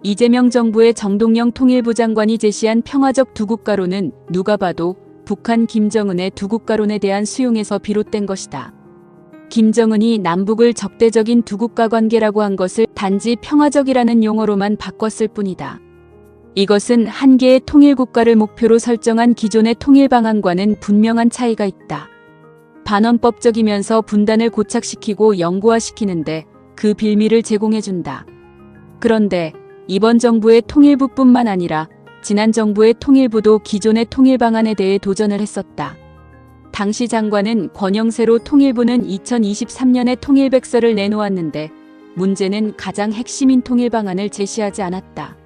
이재명 정부의 정동영 통일부 장관이 제시한 평화적 두국가론은 누가 봐도 북한 김정은의 두국가론에 대한 수용에서 비롯된 것이다. 김정은이 남북을 적대적인 두국가 관계라고 한 것을 단지 평화적이라는 용어로만 바꿨을 뿐이다. 이것은 한 개의 통일국가를 목표로 설정한 기존의 통일 방안과는 분명한 차이가 있다. 반헌법적이면서 분단을 고착시키고 영구화시키는데 그 빌미를 제공해준다. 그런데 이번 정부의 통일부뿐만 아니라 지난 정부의 통일부도 기존의 통일 방안에 대해 도전을 했었다. 당시 장관은 권영세로 통일부는 2023년에 통일백서를 내놓았는데 문제는 가장 핵심인 통일 방안을 제시하지 않았다.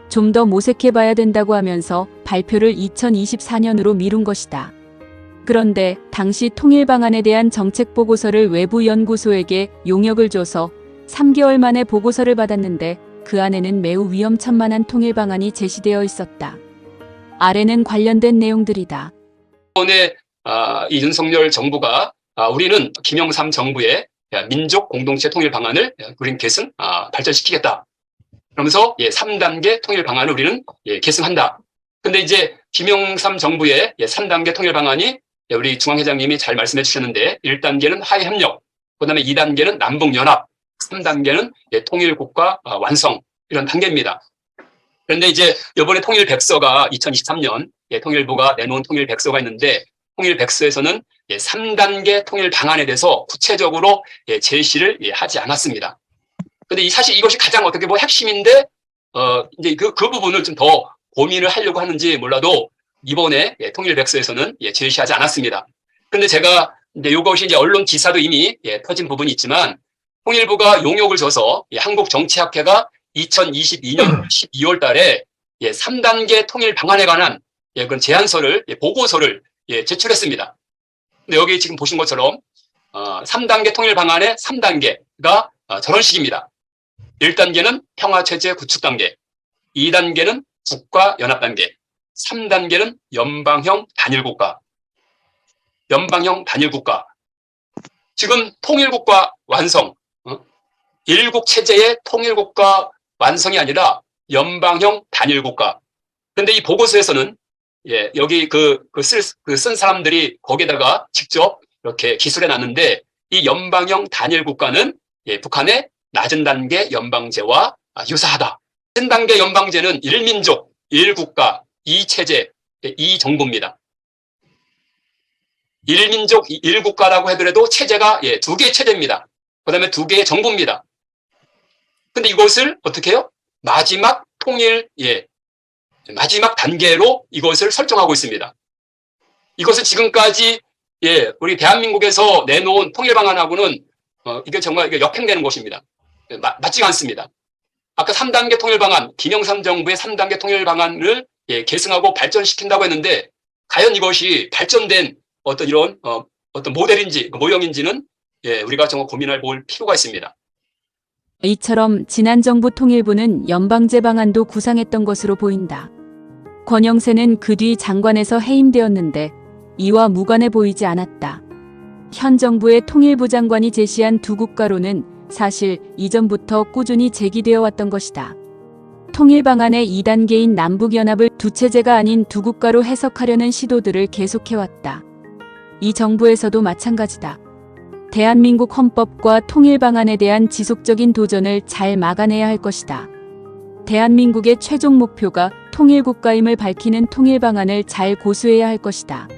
좀 더 모색해봐야 된다고 하면서 발표를 2024년으로 미룬 것이다. 그런데 당시 통일 방안에 대한 정책 보고서를 외부 연구소에게 용역을 줘서 3개월 만에 보고서를 받았는데 그 안에는 매우 위험천만한 통일 방안이 제시되어 있었다. 아래는 관련된 내용들이다. 이번에 이 윤석열 정부가 우리는 김영삼 정부의 민족 공동체 통일 방안을 우리는 계승 발전시키겠다. 그러면서 3단계 통일 방안을 우리는 계승한다. 근데 이제 김영삼 정부의 3단계 통일 방안이 우리 중앙회장님이 잘 말씀해 주셨는데 1단계는 화해협력, 그다음에 2단계는 남북연합, 3단계는 통일국가 완성 이런 단계입니다. 그런데 이제 이번에 통일백서가 2023년 통일부가 내놓은 통일백서가 있는데 통일백서에서는 3단계 통일 방안에 대해서 구체적으로 제시를 하지 않았습니다. 근데 사실 이것이 가장 어떻게 보면 핵심인데 이제 그 부분을 좀 더 고민을 하려고 하는지 몰라도 이번에 통일백서에서는 제시하지 않았습니다. 그런데 제가 이제 이것이 이제 언론 기사도 이미 터진 부분이 있지만 통일부가 용역을 줘서 한국정치학회가 2022년 12월 달에 3단계 통일 방안에 관한 그런 제안서를 보고서를 제출했습니다. 근데 여기 지금 보신 것처럼 3단계 통일 방안의 3단계가 저런 식입니다. 1단계는 평화체제 구축 단계, 2단계는 국가연합 단계, 3단계는 연방형 단일국가. 연방형 단일국가. 지금 통일국가 완성, 일국체제의 통일국가 완성이 아니라 연방형 단일국가. 그런데 이 보고서에서는 여기 쓴 사람들이 거기에다가 직접 이렇게 기술해 놨는데 이 연방형 단일국가는 북한의 낮은 단계 연방제와 유사하다. 낮은 단계 연방제는 1민족, 1국가, 2체제, 2정부입니다. 1민족, 1국가라고 하더라도 체제가 2개의 체제입니다. 그 다음에 2개의 정부입니다. 근데 이것을 어떻게 해요? 마지막 통일, 마지막 단계로 이것을 설정하고 있습니다. 이것은 지금까지, 우리 대한민국에서 내놓은 통일 방안하고는, 이게 정말 역행되는 것입니다. 맞지가 않습니다. 아까 3단계 통일 방안, 김영삼 정부의 3단계 통일 방안을 계승하고 발전시킨다고 했는데, 과연 이것이 발전된 어떤 이런, 어떤 모델인지, 모형인지는, 우리가 정말 고민해 볼 필요가 있습니다. 이처럼 지난 정부 통일부는 연방제 방안도 구상했던 것으로 보인다. 권영세는 그 뒤 장관에서 해임되었는데 이와 무관해 보이지 않았다. 현 정부의 통일부 장관이 제시한 두국가론은 사실 이전부터 꾸준히 제기되어 왔던 것이다. 통일 방안의 2단계인 남북연합을 두 체제가 아닌 두국가로 해석하려는 시도들을 계속해왔다. 이 정부에서도 마찬가지다. 대한민국 헌법과 통일 방안에 대한 지속적인 도전을 잘 막아내야 할 것이다. 대한민국의 최종 목표가 통일국가임을 밝히는 통일 방안을 잘 고수해야 할 것이다.